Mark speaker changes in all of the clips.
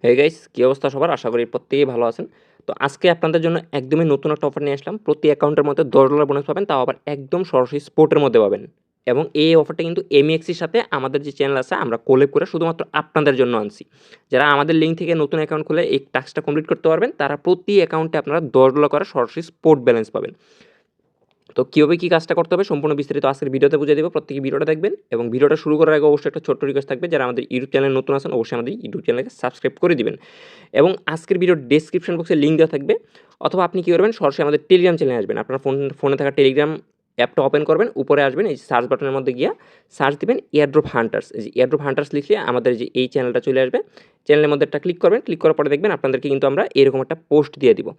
Speaker 1: Hey guys, কি অবস্থা সবার? আশা করি প্রত্যেকেই ভালো আছেন। তো আজকে আপনাদের জন্য একদমই নতুন একটা অফার নিয়ে আসলাম। প্রতি অ্যাকাউন্টের মধ্যে $10 বোনাস পাবেন, তাও আবার একদম সরাসরি স্পোর্টের মধ্যে পাবেন। এবং এই অফারটা কিন্তু এমইএক্সির সাথে আমাদের যে চ্যানেল আছে আমরা কোল্যাব করে শুধুমাত্র আপনাদের জন্য আনছি। যারা আমাদের লিঙ্ক থেকে নতুন অ্যাকাউন্ট খুলে এই টাস্কটা কমপ্লিট করতে পারবেন, তারা প্রতি অ্যাকাউন্টে আপনারা $10 করে সরাসরি স্পোর্ট ব্যালেন্স পাবেন। তো কীভাবে কী কাজটা করতে হবে সম্পূর্ণ বিস্তারিত আজকের ভিডিওতে বুঝিয়ে দেবো। প্রত্যেকে ভিডিওটা দেখবেন এবং ভিডিওটা শুরু করার আগে অবশ্যই একটা ছোট্ট রিকোয়েস্ট থাকবে, যারা আমাদের ইউটিউব চ্যানেলে নতুন আছেন অবশ্যই আমাদের ইউটিউব চ্যানেলকে সাবস্ক্রাইব করে দিবেন। এবং আজকের ভিডিওর ডেসক্রিপশন বক্সে লিঙ্ক দেওয়া থাকবে, অথবা আপনি কী করবেন সরাসরি আমাদের টেলিগ্রাম চ্যানেলে আসবেন। আপনার ফোনে থাকা টেলিগ্রাম অ্যাপটা ওপেন করবেন, উপরে আসবেন, এই সার্চ বাটনের মধ্যে গিয়া সার্চ দিবেন এয়ারড্রপ হান্টার্স। এই যে এয়ারড্রপ হান্টার্স লিখলে আমাদের যে এই চ্যানেলটা চলে আসবে। চ্যানেলের মধ্যে একটা ক্লিক করবেন, ক্লিক করার পরে দেখবেন আপনাদেরকে কিন্তু আমরা এরকম একটা পোস্ট দিয়ে দিব।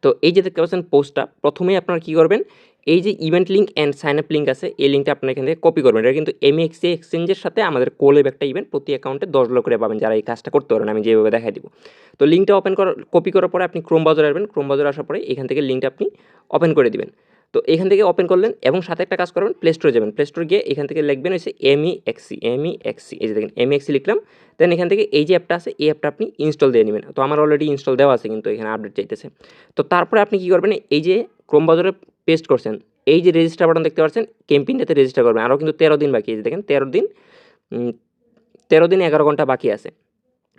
Speaker 1: তো এই যে দেখতে পাচ্ছেন পোস্টটা, প্রথমেই আপনারা কী করবেন, এই যে event link and sign up link আছে, এই লিঙ্কটা আপনারা এখান থেকে কপি করবেন। এটা কিন্তু এমএক্সি এক্সচেঞ্জের সাথে আমাদের কোল্যাব একটা ইভেন্ট, প্রতি অ্যাকাউন্টে $10 করে পাবেন যারা এই কাজটা করতে পারেন, আমি যেভাবে দেখাই দিব। তো লিঙ্কটা ওপেন করার কপি করার পরে আপনি ক্রোম ব্রাউজারে আসবেন, ক্রোম ব্রাউজারে আসার পরে এখান থেকে লিঙ্কটা আপনি ওপেন করে দিবেন। তো এখান থেকে ওপেন করলেন এবং সাথে একটা কাজ করবেন, প্লে স্টোরে যাবেন, প্লে স্টোরে গিয়ে এখান থেকে লিখবেন হচ্ছে এমইএক্সি, এই যে দেখেন এমইএক্সি লিখলাম। দেন এখান থেকে এই যে অ্যাপটা আছে এই অ্যাপটা আপনি ইনস্টল দিয়ে নেবেন। তো আমার অলরেডি ইনস্টল দেওয়া আছে, কিন্তু এখানে আপডেট চাইতেছে। তো তারপরে আপনি কী করবেন, এই যে ক্রোম ব্রাউজারে পেস্ট করছেন, এই যে রেজিস্টার বাটন দেখতে পাচ্ছেন, ক্যাম্পেইনটাতে রেজিস্টার করবেন। আরও কিন্তু 13 দিন বাকি, এই যে দেখেন 13 দিন, 13 দিন 11 ঘন্টা বাকি আছে।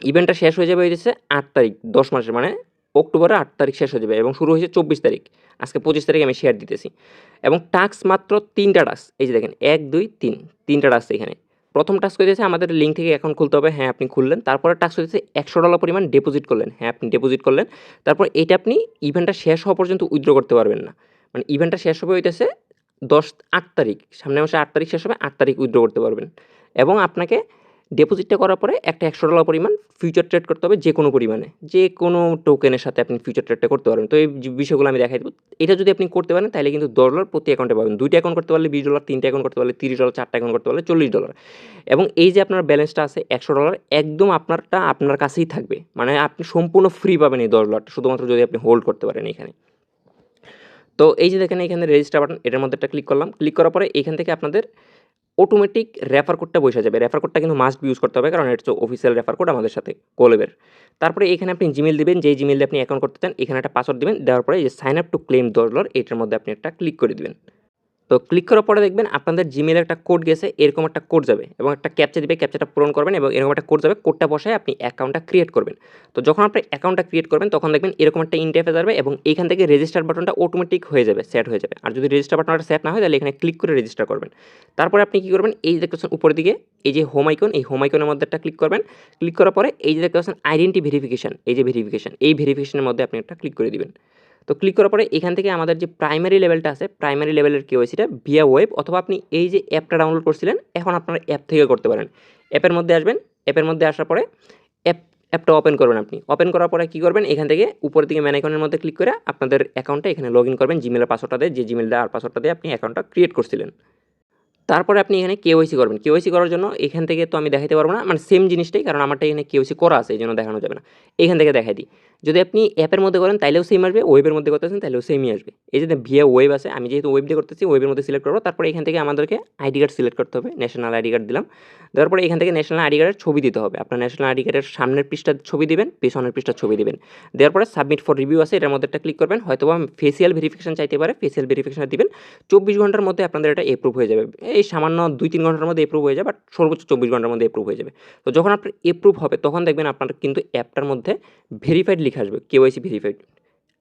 Speaker 1: ইভেন্টটা শেষ হয়ে যাবে হয়েছে 8 তারিখ, 10 মাসের মানে অক্টোবরের 8 তারিখ শেষ হয়ে যাবে এবং শুরু হয়েছে 24 তারিখ। আজকে 25 তারিখ আমি শেয়ার দিতেছি। এবং টাস্ক মাত্র 3টা টাস্ক, এই যে দেখেন 1, 2, 3, 3টা টাস্ক এখানে। প্রথম টাস্ক হইতেছে আমাদের লিঙ্ক থেকে অ্যাকাউন্ট খুলতে হবে, হ্যাঁ আপনি খুললেন। তারপরে টাস্ক হইতেছে $100 পরিমাণ ডিপোজিট করলেন, হ্যাঁ আপনি ডিপোজিট করলেন। তারপর এটা আপনি ইভেন্টটা শেষ হওয়া পর্যন্ত উইথড্র করতে পারবেন না। মানে ইভেন্টটা শেষ হবে হইতেছে 8 তারিখ, সামনের মাসে 8 তারিখ শেষ হবে, 8 তারিখ উইথড্র করতে পারবেন। এবং আপনাকে ডিপোজিটটা করার পরে একটা $100 পরিমাণ ফিউচার ট্রেড করতে হবে, যে কোনো পরিমাণে, যে কোনো টোকেনের সাথে আপনি ফিউচার ট্রেডটা করতে পারবেন। তো এই বিষয়গুলো আমি দেখাই দেবো। এটা যদি আপনি করতে পারেন তাহলে কিন্তু $10 প্রতি অ্যাকাউন্টে পাবেন। 2টা অ্যাকাউন্ট করতে পারলে $20, 3টা অ্যাকাউন্ট করতে পারলে $30, 4টা অ্যাকাউন্ট করতে পারলে $40। এবং এই যে আপনার ব্যালেন্সটা আছে $100, একদম আপনারটা আপনার কাছেই থাকবে। মানে আপনি সম্পূর্ণ ফ্রি পাবেন এই $10, শুধুমাত্র যদি আপনি হোল্ড করতে পারেন এখানে। তো এই যে দেখেন এখানে রেজিস্টার বাটন, এটার মধ্যে একটা ক্লিক করলাম। ক্লিক করার পরে এখান থেকে আপনাদের অটোমেটিক রেফার কোডটা বইসা যাবে। রেফার কোডটা কিন্তু মাস্ট ইউজ করতে হবে, কারণ এটা হচ্ছে অফিসিয়াল রেফার কোড আমাদের সাথে কোল্যাবের। তারপরে এখানে আপনি জিমেইল দিবেন, যেই জিমেইল দিয়ে আপনি অ্যাকাউন্ট করতে চান, এখানে একটা পাসওয়ার্ড দিবেন। দেওয়ার পরে এই যে সাইন আপ টু ক্লেম $10, এটার মধ্যে আপনি একটা ক্লিক করে দিবেন। তো ক্লিক করার পরে দেখবেন আপনাদের জিমেইলে একটা কোড গেছে, এরকম একটা কোড যাবে এবং একটা ক্যাপচা দিবে, ক্যাপচাটা পূরণ করবেন এবং এরকম একটা কোড যাবে, কোডটা বসায় আপনি অ্যাকাউন্টটা ক্রিয়েট করবেন। তো যখন আপনি অ্যাকাউন্টটা ক্রিয়েট করবেন তখন দেখবেন এরকম একটা ইন্টারফেস আসবে এবং এইখান থেকে রেজিস্টার বাটনটা অটোমেটিক হয়ে যাবে, সেট হয়ে যাবে। আর যদি রেজিস্টার বাটনটা সেট না হয় তাহলে এখানে ক্লিক করে রেজিস্টার করবেন। তারপরে আপনি কী করবেন, এই যে দেখতে পাচ্ছেন উপরের দিকে এই যে হোম আইকন, এই হোম আইকনের মধ্যে একটা ক্লিক করবেন। ক্লিক করার পরে এই যে দেখতে পাচ্ছেন আইডেন্টি ভেরিফিকেশন, এই যে ভেরিফিকেশন, এই ভেরিফিকেশনের মধ্যে আপনি একটা ক্লিক করে দিবেন। তো ক্লিক করার পরে এখান থেকে আমাদের যে প্রাইমারি লেভেলটা আছে, প্রাইমারি লেভেলের কেওয়াইসিটা ভিয়া ওয়েব, অথবা আপনি এই যে অ্যাপটা ডাউনলোড করছিলেন এখন আপনারা অ্যাপ থেকে করতে পারেন। অ্যাপের মধ্যে আসবেন, অ্যাপের মধ্যে আসার পরে অ্যাপটা ওপেন করবেন আপনি। ওপেন করার পরে কী করবেন, এখান থেকে উপরের দিকে ম্যান আইকনের মধ্যে ক্লিক করে আপনাদের অ্যাকাউন্টটা এখানে লগ ইন করবেন জিমেলের পাসওয়ার্ডটা দিয়ে, যে জিমেল দেওয়া আর পাসওয়ার্ডটা দিয়ে আপনি অ্যাকাউন্টটা ক্রিয়েট করছিলেন। তারপরে আপনি এখানে কেওয়াইসি করবেন। কেওয়াইসি করার জন্য এখান থেকে তো আমি দেখাইতে পারবো না, মানে সেম জিনিসটাই, কারণ আমারটা এখানে কেওয়াইসি করা আছে, এই জন্য দেখানো যাবে না। এখান থেকে দেখাই দিই। যদি আপনি অ্যাপের মধ্যে করেন তাইলেও সেম আসবে, ওয়েবের মধ্যে করতেছেন তাইলেও সেমই আসবে। এই যে ভিএ ওয়েব আছে, আমি যেহেতু ওয়েব দিয়ে করতেছি ওয়েবের মধ্যে সিলেক্ট করবো। তারপরে এখান থেকে আমাদেরকে আইডি কার্ড সিলেক্ট করতে হবে, ন্যাশনাল আইডি কার্ড দিলাম। দেওয়ার পরে এখান থেকে ন্যাশনাল আইডি কার্ডের ছবি দিতে হবে। আপনার ন্যাশনাল আইডি কার্ডের সামনের পৃষ্ঠার ছবি দিবেন, পেছনের পৃষ্ঠার ছবি দিবেন। দেওয়ার পরে সাবমিট ফর রিভিউ আছে, এটার মধ্যে একটা ক্লিক করবেন। হয়তো ফেসিয়াল ভেরিফিকেশন চাইতে পারে, ফেসিয়াল ভেরিফিকেশন দিবেন। 24 ঘন্টার মধ্যে আপনাদের এটা এপ্রুভ হয়ে যাবে। এই সামান্য 2-3 ঘন্টার মধ্যে এপ্রুভ হয়ে যাবে, বাট সর্বোচ্চ 24 ঘন্টার মধ্যে এপ্রুভ হয়ে যাবে। তো যখন আপনার এপ্রুভ হবে তখন দেখবেন আপনার কিন্তু অ্যাপটার মধ্যে ভেরিফাইড লিখে আসবে, কেওয়াইসি ভেরিফাইড।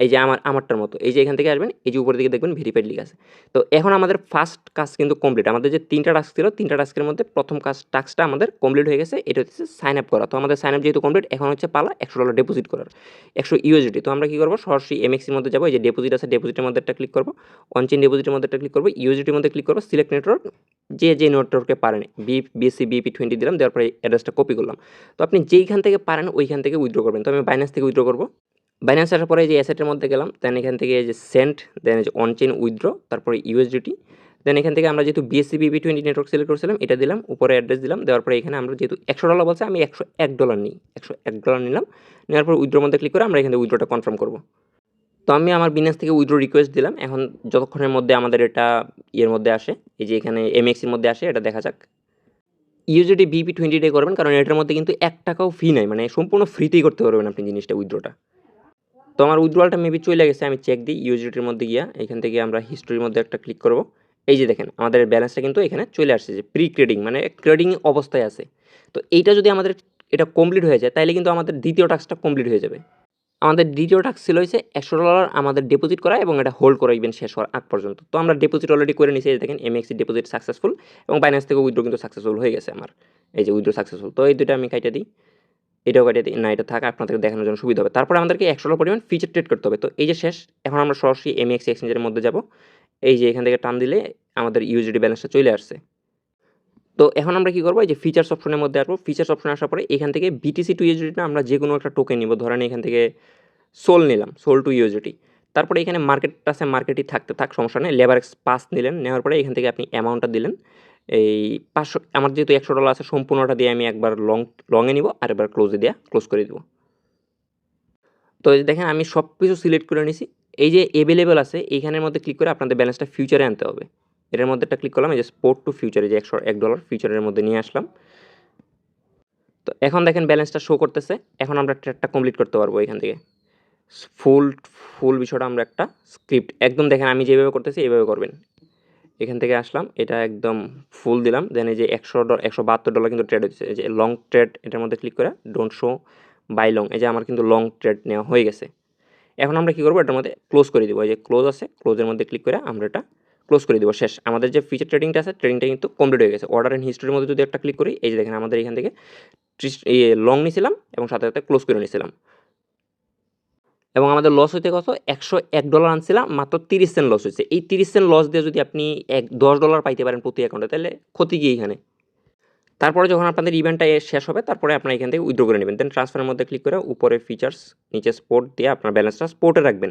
Speaker 1: এই যে আমারটার মতো, এই যে এখান থেকে আসবেন, এই যে উপরের দিকে দেখবেন ভেরিফাইড লিখা আছে। তো এখন আমাদের ফার্স্ট কাজ কিন্তু কমপ্লিট। আমাদের যে 3টা টাস্ক ছিল, 3টা টাস্কের মধ্যে প্রথম টাস্কটা আমাদের কমপ্লিট হয়ে গেছে। এটা হচ্ছে সাইন আপ করা। তো আমাদের সাইন আপ যেহেতু কমপ্লিট, এখন হচ্ছে পালা $100 ডিপোজিট করার, 100 ইউএসডি। তো আমরা কী করবো, সরাসরি এমএক্সির মধ্যে যাবো, এই যে ডিপোজিট আছে, ডিপোজিটের মধ্যে একটা ক্লিক করবো, অনচেইন ডিপোজিটের মধ্যে একটা ক্লিক করবো, ইউএসডির মধ্যে ক্লিক করবো, সিলেক্ট নেটওয়ার্ক, যে নেটওয়ার্কে পারেন, বিএসসি বিপি20 দিলাম। দেওয়ার পরে অ্যাড্রেসটা কপি করলাম। তো আপনি যেইখান থেকে পারেন ওইখান থেকে উইথড্র করবেন। তো আমি বাইন্যান্স থেকে উইথড্র করবো। বাইন্যান্স আসার পরে এই যে অ্যাসেটের মধ্যে গেলাম, দেন এখান থেকে এই যে সেন্ড, দেন এই যে অনচেইন উইথড্র, তারপরে ইউএসডিটি। দেন এখান থেকে আমরা যেহেতু বিএসসি বিপি20 নেটওয়ার্ক সিলেক্ট করছিলাম, এটা দিলাম, উপরে অ্যাড্রেস দিলাম। দেওয়ার পরে এখানে আমরা যেহেতু $100 বলছে, আমি $101 নিই, $101 নিলাম। নেওয়ার পর উইথড্রর মধ্যে ক্লিক করে আমরা এখান থেকে উইথড্রটা কনফার্ম করবো। তো আমি আমার বিনান্স থেকে উইথড্র রিকোয়েস্ট দিলাম। এখন যতক্ষণের মধ্যে আমাদের এটা ইয়ের মধ্যে আসে, এই যে এখানে এমএক্সির মধ্যে আসে, এটা দেখা যাক। ইউএসডিটি BP20 ডে করবেন, কারণ এটার মধ্যে কিন্তু ৳1 ফি নাই, মানে সম্পূর্ণ ফ্রিতেই করতে পারবেন আপনি জিনিসটা, উইথড্রটা। তো আমার উইথড্রয়ালটা মেবি চলে গেছে, আমি চেক দিই ইউএসডিটির মধ্যে গিয়া। এখান থেকে আমরা হিস্ট্রির মধ্যে একটা ক্লিক করব। এই যে দেখেন আমাদের ব্যালেন্সটা কিন্তু এখানে চলে আসছে, যে প্রি ট্রেডিং মানে ট্রেডিং অবস্থায় আছে। তো এইটা যদি আমাদের এটা কমপ্লিট হয়ে যায়, তাইলে কিন্তু আমাদের দ্বিতীয় টাস্কটা কমপ্লিট হয়ে যাবে। আমাদের দ্বিতীয় টাস্ক ছিল হচ্ছে $100 আমাদের ডিপোজিট করা এবং এটা হোল্ড করা ইভেন শেষ হওয়ার আগ পর্যন্ত। তো আমরা ডিপোজিট অলরেডি করে নিয়েছি, এই যে দেখেন এমএক্সি ডিপোজিট সাকসেসফুল, এবং বাইন্যান্স থেকে উইথড্র কিন্তু সাকসেসফুল হয়ে গেছে আমার। এই যে উইথড্র সাকসেসফুল। তো এই দুইটা আমি কাইটা দিই, এটাও কাটিয়ে দিই, না এটা থাক, আপনাদেরকে দেখানোর জন্য সুবিধা হবে। তারপরে আমাদেরকে $100 পরিমাণ ফিচার ট্রেড করতে হবে। তো এই যে শেষ, এখন আমরা সরাসরি এমএক্সি এক্সচেঞ্জের মধ্যে যাব। এই যে এখান থেকে টান দিলে আমাদের ইউএসডি ব্যালেন্সটা চলে আসছে। তো এখন আমরা কি করব, এই যে ফিচার্স অপশনের মধ্যে আসবো। ফিচার্স অপশনে আসার পরে এখান থেকে বিটিসি টু ইউএসডিটি আমরা যে কোনো একটা টোকেন নিব। ধরেন এখান থেকে সোল নিলাম, সোল টু ইউএসডিটি। তারপরে এখানে মার্কেট আছে, মার্কেটই থাকতে থাক, সমস্যা নেই। লেবার এক্স পাস নিলেন, নেওয়ার পরে এখান থেকে আপনি অ্যামাউন্টটা দিলেন। এই 500, আমার যেহেতু $100 আছে, সম্পূর্ণটা দিয়ে আমি একবার লংয়ে নিব, আর একবার ক্লোজে দিয়ে ক্লোজ করে দিব। তো এই যে দেখেন আমি সব কিছু সিলেক্ট করে নিছি। এই যে এভেলেবল আছে এইখানের মধ্যে ক্লিক করে আপনাদের ব্যালেন্সটা ফিউচারে আনতে হবে। এটার মধ্যে একটা ক্লিক করলাম, এই যে স্পোর্ট টু ফিউচারে, যে $100 ফিউচারের মধ্যে নিয়ে আসলাম। তো এখন দেখেন ব্যালেন্সটা শো করতেছে। এখন আমরা ট্রেডটা কমপ্লিট করতে পারবো এখান থেকে। ফুল ফুল বিষয়টা আমরা একটা স্ক্রিপ্ট একদম দেখেন আমি যেভাবে করতেছি এইভাবে করবেন। এখান থেকে আসলাম, এটা একদম ফুল দিলাম। দেন এই যে $172 কিন্তু ট্রেড হচ্ছে। এই যে লং ট্রেড, এটার মধ্যে ক্লিক করে ডোন্ট শো বাই লং, এই যে আমার কিন্তু লং ট্রেড নেওয়া হয়ে গেছে। এখন আমরা কি করবো, এটার মধ্যে ক্লোজ করে দিব। এই যে ক্লোজ আছে, ক্লোজের মধ্যে ক্লিক করে আমরা এটা ক্লোজ করে দিব। শেষ, আমাদের যে ফিচার ট্রেডিংটা আছে, ট্রেডিংটা কিন্তু কমপ্লিট হয়ে গেছে। অর্ডার এন্ড হিস্ট্রির মধ্যে যদি একটা ক্লিক করি, এই যে দেখেন আমাদের এখান থেকে লং নিয়েছিলাম এবং সাথে সাথে ক্লোজ করে নিয়েছিলাম, এবং আমাদের লস হইতে কত, $101 আনছিলাম, মাত্র 30 সেন্ট লস হয়েছে। এই 30 সেন্ট লস দিয়ে যদি আপনি $10 পাইতে পারেন প্রতি অ্যাকাউন্টে, তাহলে ক্ষতি কি এখানে? তারপরে যখন আপনাদের ইভেন্টটা শেষ হবে, তারপরে আপনারা এখান থেকে উইথড্র করে নেবেন। দেন ট্রান্সফারের মধ্যে ক্লিক করে উপরে ফিচার্স, নিচে স্পোর্ট দিয়ে আপনার ব্যালেন্সটা স্পোর্টে রাখবেন।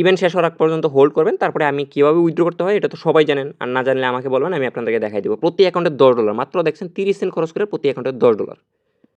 Speaker 1: ইভেন্ট শেষ হওয়ার আগ পর্যন্ত হোল্ড করবেন। তারপরে আমি কীভাবে উইথড্র করতে হয় এটা তো সবাই জানেন, আর না জানলে আমাকে বলবেন, আমি আপনাদেরকে দেখাই দেবো। প্রতি অ্যাকাউন্টে $10, মাত্র দেখছেন 30 সেন্ট খরচ করে প্রতি অ্যাকাউন্টে $10।